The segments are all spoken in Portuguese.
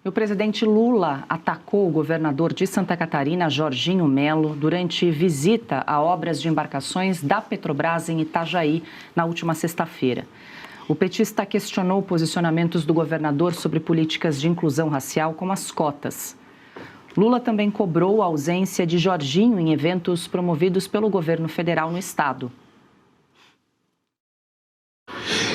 O presidente Lula atacou o governador de Santa Catarina, Jorginho Melo, durante visita a obras de embarcações da Petrobras em Itajaí, na última sexta-feira. O petista questionou posicionamentos do governador sobre políticas de inclusão racial, como as cotas. Lula também cobrou a ausência de Jorginho em eventos promovidos pelo governo federal no estado.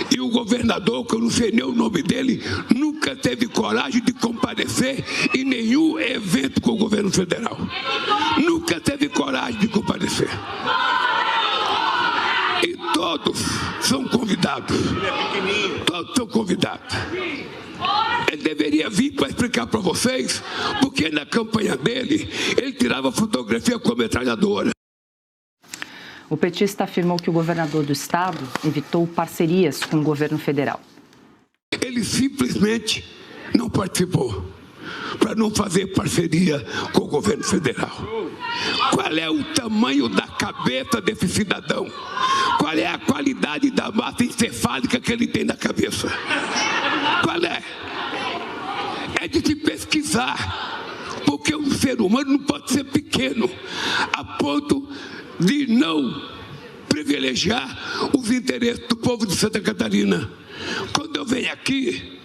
E o governador, que eu não sei nem o nome dele, nunca teve coragem de comparecer em nenhum evento com o governo federal. Nunca teve coragem de comparecer. E todos são convidados. Todos são convidados. Ele deveria vir para explicar para vocês, porque na campanha dele, ele tirava fotografia com a metralhadora. O petista afirmou que o governador do estado evitou parcerias com o governo federal. Ele simplesmente não participou para não fazer parceria com o governo federal. Qual é o tamanho da cabeça desse cidadão? Qual é a qualidade da massa encefálica que ele tem na cabeça? Qual é? É de se pesquisar, porque um ser humano não pode ser pequeno a ponto de não privilegiar os interesses do povo de Santa Catarina. Quando eu venho aqui,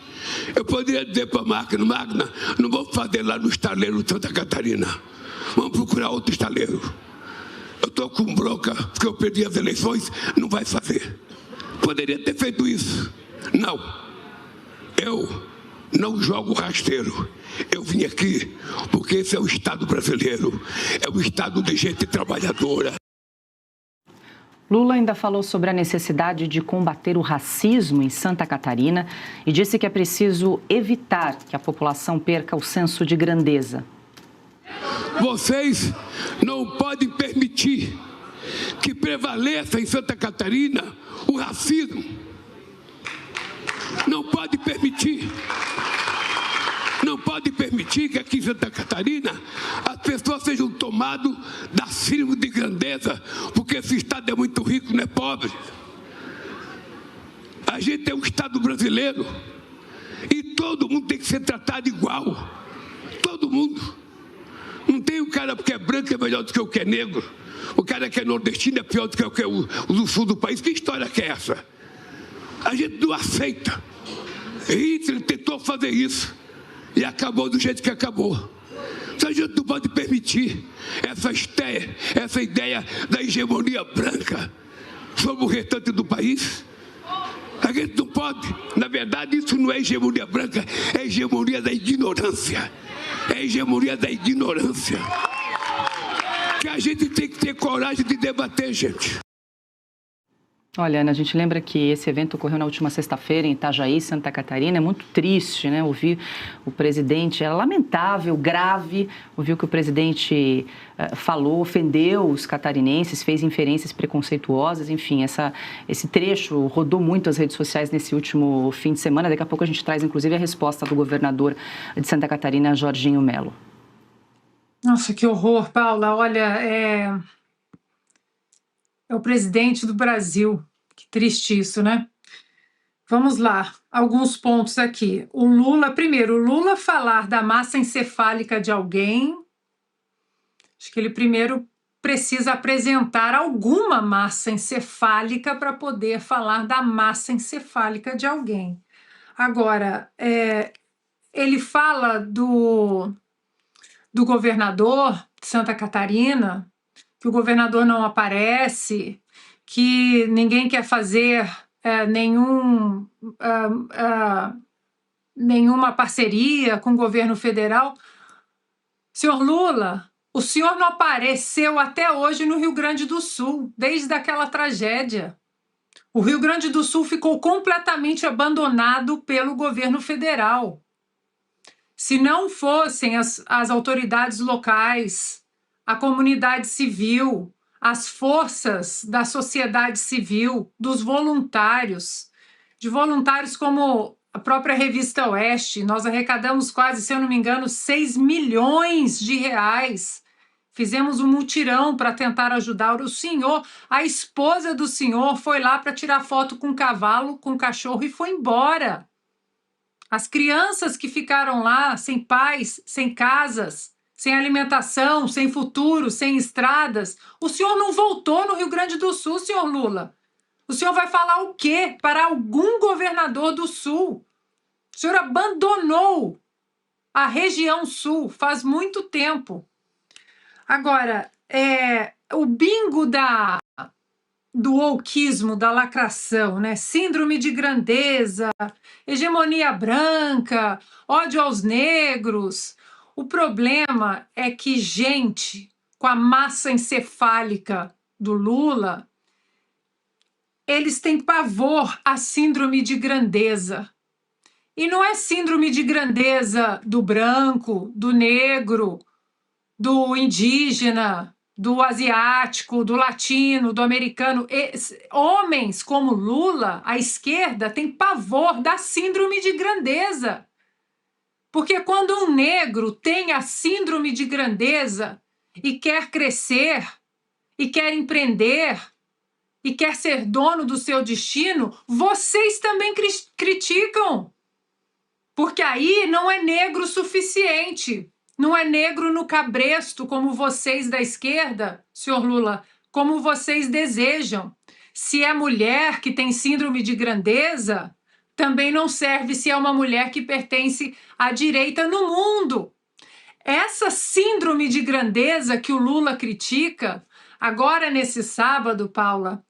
eu poderia dizer para a Magna, não vamos fazer lá no estaleiro de Santa Catarina, vamos procurar outro estaleiro. Eu estou com bronca porque eu perdi as eleições, não vai fazer. Poderia ter feito isso. Não, eu não jogo rasteiro. Eu vim aqui porque esse é o Estado brasileiro, é o Estado de gente trabalhadora. Lula ainda falou sobre a necessidade de combater o racismo em Santa Catarina e disse que é preciso evitar que a população perca o senso de grandeza. Vocês não podem permitir que prevaleça em Santa Catarina o racismo. Não pode permitir. Não pode permitir que aqui em Santa Catarina as pessoas sejam tomadas da síndrome de grandeza, porque esse estado é muito rico, não é pobre. A gente é um estado brasileiro e todo mundo tem que ser tratado igual. Todo mundo. Não tem o cara que é branco é melhor do que o que é negro. O cara que é nordestino é pior do que o do sul do país. Que história que é essa? A gente não aceita. Hitler tentou fazer isso e acabou do jeito que acabou. Então a gente não pode permitir essa ideia da hegemonia branca sobre o restante do país. A gente não pode. Na verdade, isso não é hegemonia branca, é hegemonia da ignorância. É hegemonia da ignorância. Que a gente tem que ter coragem de debater, gente. Olha, Ana, a gente lembra que esse evento ocorreu na última sexta-feira em Itajaí, Santa Catarina. É muito triste, né? Ouvir o presidente, é lamentável, grave, ouvir o que o presidente falou, ofendeu os catarinenses, fez inferências preconceituosas, enfim, esse trecho rodou muito as redes sociais nesse último fim de semana. Daqui a pouco a gente traz, inclusive, a resposta do governador de Santa Catarina, Jorginho Melo. Nossa, que horror, Paula. Olha, é o presidente do Brasil. Que triste isso, né? Vamos lá, alguns pontos aqui. Primeiro, o Lula falar da massa encefálica de alguém, acho que ele primeiro precisa apresentar alguma massa encefálica para poder falar da massa encefálica de alguém. Agora, ele fala do governador de Santa Catarina, que o governador não aparece, que ninguém quer fazer nenhuma parceria com o governo federal. Senhor Lula, o senhor não apareceu até hoje no Rio Grande do Sul, desde aquela tragédia. O Rio Grande do Sul ficou completamente abandonado pelo governo federal. Se não fossem as autoridades locais, a comunidade civil, as forças da sociedade civil, dos voluntários, de voluntários como a própria Revista Oeste, nós arrecadamos quase, se eu não me engano, 6 milhões de reais. Fizemos um mutirão para tentar ajudar o senhor. A esposa do senhor foi lá para tirar foto com o cavalo, com o cachorro e foi embora. As crianças que ficaram lá sem pais, sem casas, sem alimentação, sem futuro, sem estradas. O senhor não voltou no Rio Grande do Sul, senhor Lula. O senhor vai falar o quê para algum governador do Sul? O senhor abandonou a região Sul faz muito tempo. Agora, o bingo do wokeismo, da lacração, né? Síndrome de grandeza, hegemonia branca, ódio aos negros. O problema é que gente com a massa encefálica do Lula, eles têm pavor à síndrome de grandeza. E não é síndrome de grandeza do branco, do negro, do indígena, do asiático, do latino, do americano. Homens como Lula, a esquerda, tem pavor da síndrome de grandeza. Porque quando um negro tem a síndrome de grandeza e quer crescer, e quer empreender, e quer ser dono do seu destino, vocês também criticam. Porque aí não é negro o suficiente. Não é negro no cabresto, como vocês da esquerda, senhor Lula, como vocês desejam. Se é mulher que tem síndrome de grandeza, também não serve se é uma mulher que pertence à direita no mundo. Essa síndrome de grandeza que o Lula critica, agora nesse sábado, Paula,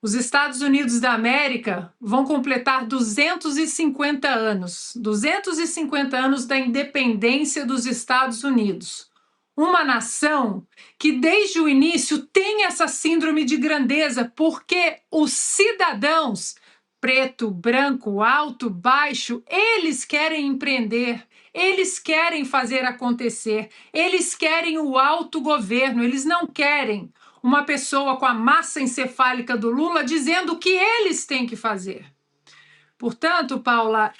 os Estados Unidos da América vão completar 250 anos. 250 anos da independência dos Estados Unidos. Uma nação que desde o início tem essa síndrome de grandeza, porque os cidadãos, preto, branco, alto, baixo, eles querem empreender, eles querem fazer acontecer, eles querem o autogoverno, eles não querem uma pessoa com a massa encefálica do Lula dizendo o que eles têm que fazer. Portanto, Paula,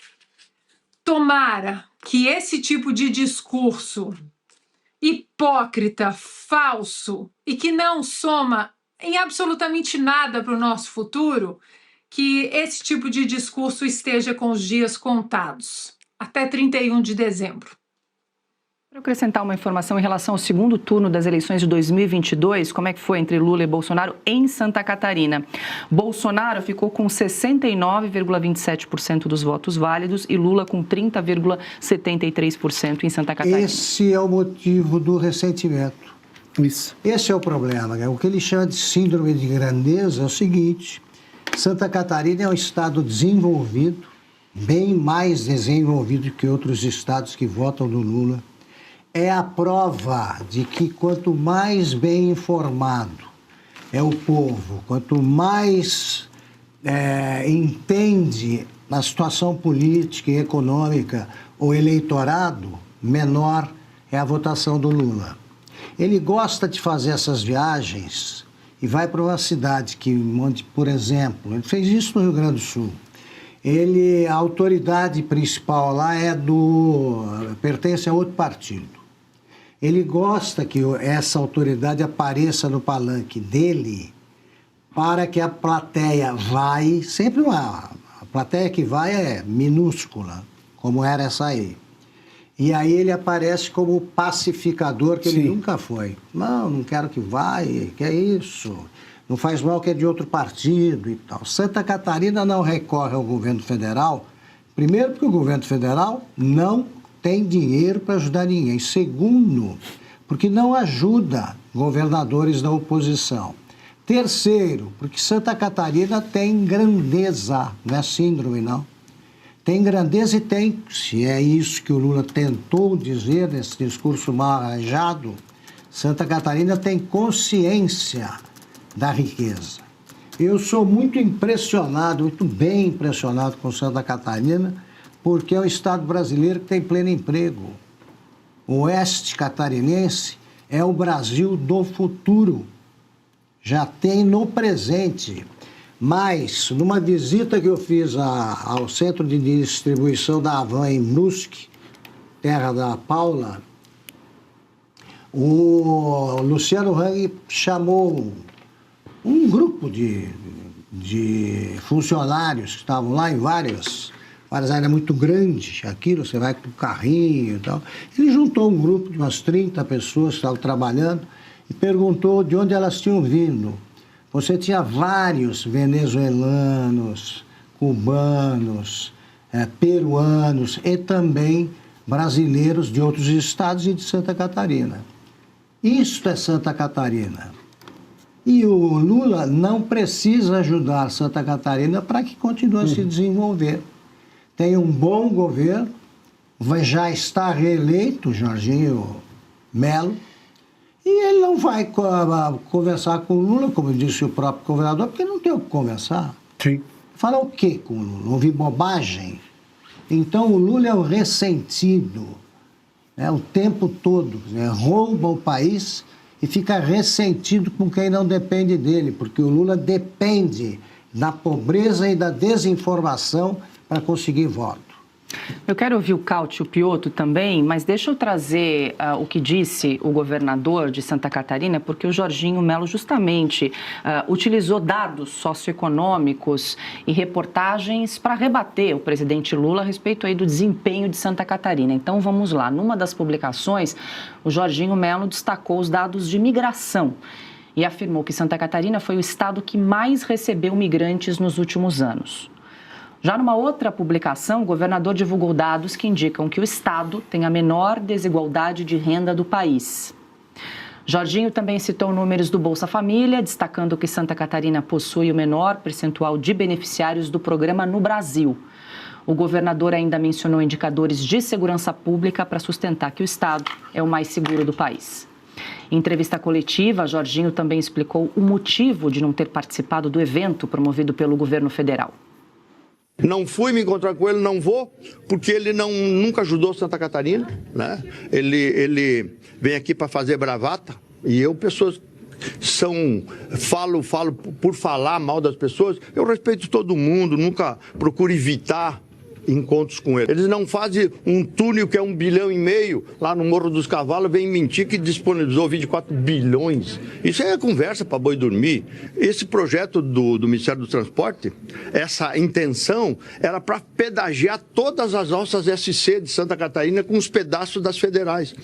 tomara que esse tipo de discurso hipócrita, falso e que não soma em absolutamente nada para o nosso futuro, que esse tipo de discurso esteja com os dias contados, até 31 de dezembro. Para acrescentar uma informação em relação ao segundo turno das eleições de 2022, como é que foi entre Lula e Bolsonaro em Santa Catarina? Bolsonaro ficou com 69,27% dos votos válidos e Lula com 30,73% em Santa Catarina. Esse é o motivo do ressentimento. Isso. Esse é o problema. O que ele chama de síndrome de grandeza é o seguinte: Santa Catarina é um estado desenvolvido, bem mais desenvolvido que outros estados que votam no Lula. É a prova de que quanto mais bem informado é o povo, quanto mais entende a situação política e econômica o eleitorado, menor é a votação do Lula. Ele gosta de fazer essas viagens e vai para uma cidade onde, por exemplo, ele fez isso no Rio Grande do Sul. A autoridade principal lá pertence a outro partido. Ele gosta que essa autoridade apareça no palanque dele para que a plateia sempre a plateia que vai é minúscula, como era essa aí. E aí ele aparece como pacificador, que ele nunca foi. Não quero que vai, que é isso. Não faz mal que é de outro partido e tal. Santa Catarina não recorre ao governo federal, primeiro porque o governo federal não tem dinheiro para ajudar ninguém. Segundo, porque não ajuda governadores da oposição. Terceiro, porque Santa Catarina tem grandeza, não é síndrome, não. Tem grandeza e tem, se é isso que o Lula tentou dizer nesse discurso mal arranjado, Santa Catarina tem consciência da riqueza. Eu sou muito impressionado, muito bem impressionado com Santa Catarina, porque é um estado brasileiro que tem pleno emprego. O oeste catarinense é o Brasil do futuro. Já tem no presente. Mas, numa visita que eu fiz ao centro de distribuição da Havan em Brusque, terra da Paula, o Luciano Hang chamou um grupo de funcionários que estavam lá em várias Varasá era muito grande, aquilo, você vai com o carrinho e tal. Ele juntou um grupo de umas 30 pessoas que estavam trabalhando e perguntou de onde elas tinham vindo. Você tinha vários venezuelanos, cubanos, peruanos e também brasileiros de outros estados e de Santa Catarina. Isto é Santa Catarina. E o Lula não precisa ajudar Santa Catarina para que continue a se desenvolver. Tem um bom governo, já está reeleito, Jorginho Melo, e ele não vai conversar com o Lula, como disse o próprio governador, porque não tem o que conversar. Sim. Falar o quê com o Lula? Ouvir bobagem? Então o Lula é o ressentido, né, o tempo todo, né, rouba o país e fica ressentido com quem não depende dele, porque o Lula depende da pobreza e da desinformação para conseguir voto. Eu quero ouvir o Cautio Piotto também, mas deixa eu trazer o que disse o governador de Santa Catarina, porque o Jorginho Melo justamente utilizou dados socioeconômicos e reportagens para rebater o presidente Lula a respeito aí do desempenho de Santa Catarina. Então vamos lá, numa das publicações, o Jorginho Melo destacou os dados de migração e afirmou que Santa Catarina foi o estado que mais recebeu migrantes nos últimos anos. Já numa outra publicação, o governador divulgou dados que indicam que o estado tem a menor desigualdade de renda do país. Jorginho também citou números do Bolsa Família, destacando que Santa Catarina possui o menor percentual de beneficiários do programa no Brasil. O governador ainda mencionou indicadores de segurança pública para sustentar que o estado é o mais seguro do país. Em entrevista coletiva, Jorginho também explicou o motivo de não ter participado do evento promovido pelo governo federal. Não fui me encontrar com ele, não vou, porque ele nunca ajudou Santa Catarina, né? Ele vem aqui para fazer bravata e pessoas falo por falar mal das pessoas, eu respeito todo mundo, nunca procuro evitar encontros com ele. Eles não fazem um túnel que é 1,5 bilhão lá no Morro dos Cavalos, vem mentir que disponibilizou 24 bilhões. Isso é conversa para boi dormir. Esse projeto do Ministério do Transporte, essa intenção era para pedagiar todas as alças SC de Santa Catarina com os pedaços das federais.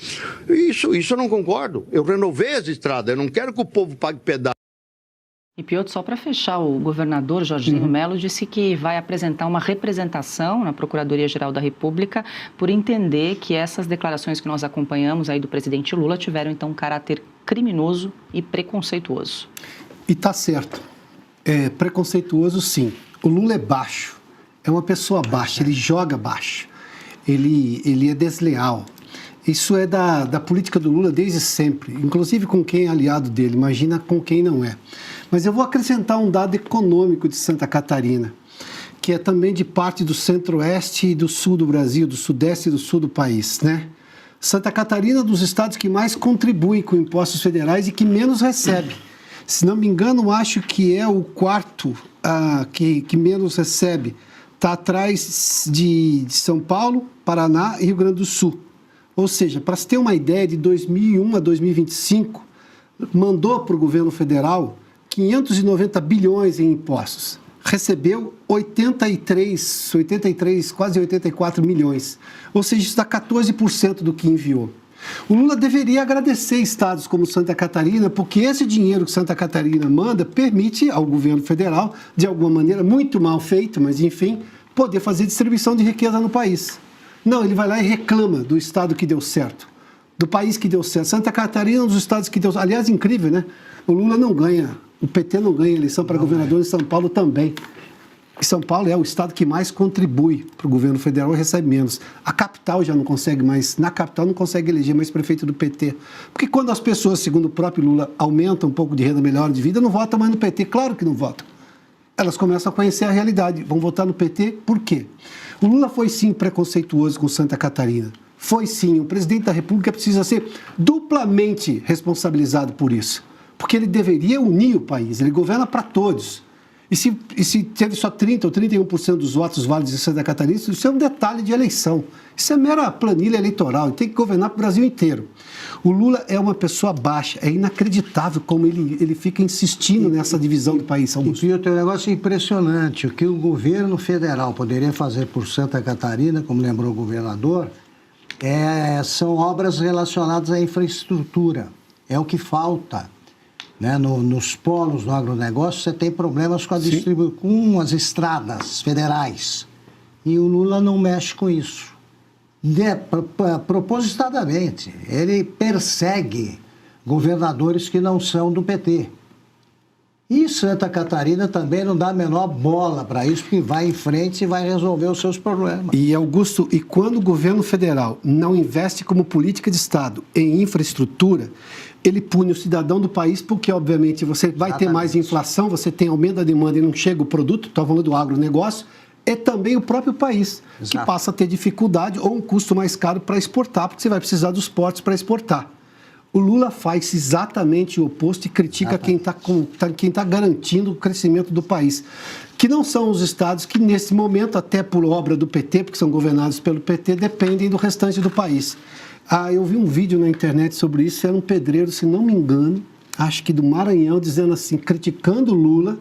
Isso eu não concordo. Eu renovei as estradas, eu não quero que o povo pague pedaço. E Piotto, só para fechar, o governador Jorginho Melo disse que vai apresentar uma representação na Procuradoria-Geral da República por entender que essas declarações que nós acompanhamos aí do presidente Lula tiveram, então, um caráter criminoso e preconceituoso. E tá certo. É preconceituoso, sim. O Lula é baixo, é uma pessoa baixa, ele joga baixo, ele é desleal. Isso é da política do Lula desde sempre, inclusive com quem é aliado dele, imagina com quem não é. Mas eu vou acrescentar um dado econômico de Santa Catarina, que é também de parte do centro-oeste e do sul do Brasil, do sudeste e do sul do país, né? Santa Catarina é um dos estados que mais contribui com impostos federais e que menos recebe. Se não me engano, acho que é o quarto que menos recebe. Está atrás de São Paulo, Paraná e Rio Grande do Sul. Ou seja, para se ter uma ideia, de 2001 a 2025, mandou para o governo federal 590 bilhões em impostos. Recebeu 83, quase 84 milhões. Ou seja, isso dá 14% do que enviou. O Lula deveria agradecer estados como Santa Catarina, porque esse dinheiro que Santa Catarina manda permite ao governo federal, de alguma maneira, muito mal feito, mas enfim, poder fazer distribuição de riqueza no país. Não, ele vai lá e reclama do estado que deu certo, do país que deu certo. Santa Catarina é um dos estados que deu certo. Aliás, incrível, né? O Lula não ganha, o PT não ganha eleição para governador em São Paulo também. E São Paulo é o estado que mais contribui para o governo federal e recebe menos. A capital já não consegue mais, na capital não consegue eleger mais prefeito do PT. Porque quando as pessoas, segundo o próprio Lula, aumentam um pouco de renda, melhor de vida, não votam mais no PT. Claro que não votam. Elas começam a conhecer a realidade. Vão votar no PT por quê? O Lula foi sim preconceituoso com Santa Catarina. Foi sim. O presidente da República precisa ser duplamente responsabilizado por isso. Porque ele deveria unir o país. Ele governa para todos. E se teve só 30% ou 31% dos votos válidos em Santa Catarina, isso é um detalhe de eleição. Isso é mera planilha eleitoral, e tem que governar para o Brasil inteiro. O Lula é uma pessoa baixa, é inacreditável como ele fica insistindo nessa divisão do país. E tem um negócio impressionante, o que o governo federal poderia fazer por Santa Catarina, como lembrou o governador, são obras relacionadas à infraestrutura. É o que falta. Né? Nos polos do agronegócio, você tem problemas com com as estradas federais. E o Lula não mexe com isso. Propositadamente. Ele persegue governadores que não são do PT. E Santa Catarina também não dá a menor bola para isso, porque vai em frente e vai resolver os seus problemas. E, Augusto, e quando o governo federal não investe como política de Estado em infraestrutura, ele pune o cidadão do país, porque, obviamente, você vai ter mais inflação, você tem aumento da demanda e não chega o produto, estou falando do agronegócio, é também o próprio país que passa a ter dificuldade ou um custo mais caro para exportar, porque você vai precisar dos portos para exportar. O Lula faz exatamente o oposto e critica quem está garantindo o crescimento do país, que não são os estados que, nesse momento, até por obra do PT, porque são governados pelo PT, dependem do restante do país. Eu vi um vídeo na internet sobre isso, era um pedreiro, se não me engano, acho que do Maranhão, dizendo assim, criticando o Lula.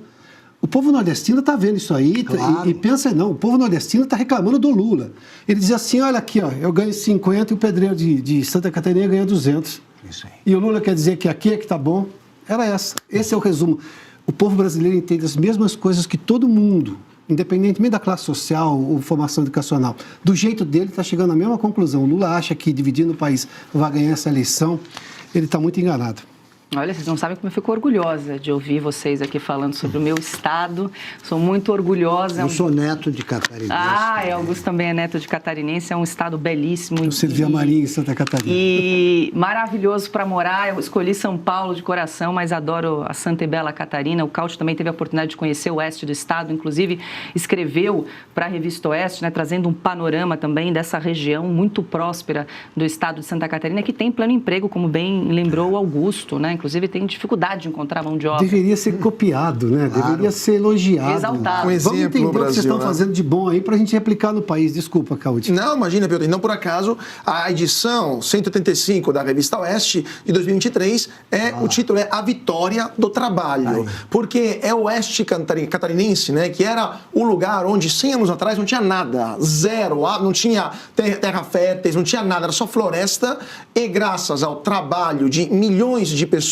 O povo nordestino está vendo isso aí e pensa, não, o povo nordestino está reclamando do Lula. Ele diz assim, olha aqui, ó, eu ganho 50 e o pedreiro de Santa Catarina ganha 200. Isso aí. E o Lula quer dizer que aqui é que está bom? Era essa. Esse é o resumo. O povo brasileiro entende as mesmas coisas que todo mundo, independentemente da classe social ou formação educacional. Do jeito dele, está chegando à mesma conclusão. O Lula acha que dividindo o país vai ganhar essa eleição. Ele está muito enganado. Olha, vocês não sabem como eu fico orgulhosa de ouvir vocês aqui falando sobre o meu estado. Sou muito orgulhosa. Eu sou neto de catarinense. Augusto também é neto de catarinense. É um estado belíssimo. Eu servi a Marinha em Santa Catarina. E maravilhoso para morar. Eu escolhi São Paulo de coração, mas adoro a Santa e Bela Catarina. O Caute também teve a oportunidade de conhecer o oeste do estado. Inclusive, escreveu para a Revista Oeste, né, trazendo um panorama também dessa região muito próspera do estado de Santa Catarina, que tem pleno emprego, como bem lembrou o Augusto, né? Inclusive, tem dificuldade de encontrar mão de obra. Deveria ser copiado, né? Claro. Deveria ser elogiado. Exaltado. Um exemplo, vamos entender o que vocês estão fazendo de bom aí para a gente replicar no país. Desculpa, Caute. Não, imagina, Pedro. Não por acaso, a edição 185 da Revista Oeste de 2023, o título é A Vitória do Trabalho. Porque é o oeste catarinense, né? Que era o lugar onde 100 anos atrás não tinha nada. Zero. Não tinha terra férteis, não tinha nada. Era só floresta. E graças ao trabalho de milhões de pessoas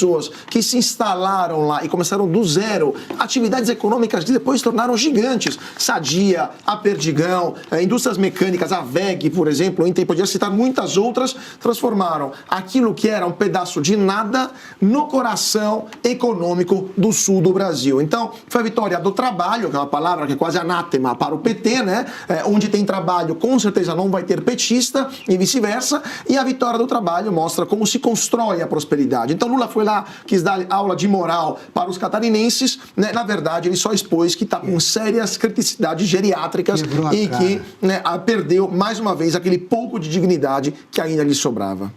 que se instalaram lá e começaram do zero, atividades econômicas que depois se tornaram gigantes. Sadia, a Perdigão, indústrias mecânicas, a VEG, por exemplo, podia citar muitas outras, transformaram aquilo que era um pedaço de nada no coração econômico do sul do Brasil. Então, foi a vitória do trabalho, que é uma palavra que é quase anátema para o PT, né? Onde tem trabalho, com certeza não vai ter petista e vice-versa, e a vitória do trabalho mostra como se constrói a prosperidade. Então, Lula foi lá, quis dar aula de moral para os catarinenses, né? Na verdade, ele só expôs que está com sérias criticidades geriátricas e que, né, perdeu, mais uma vez, aquele pouco de dignidade que ainda lhe sobrava.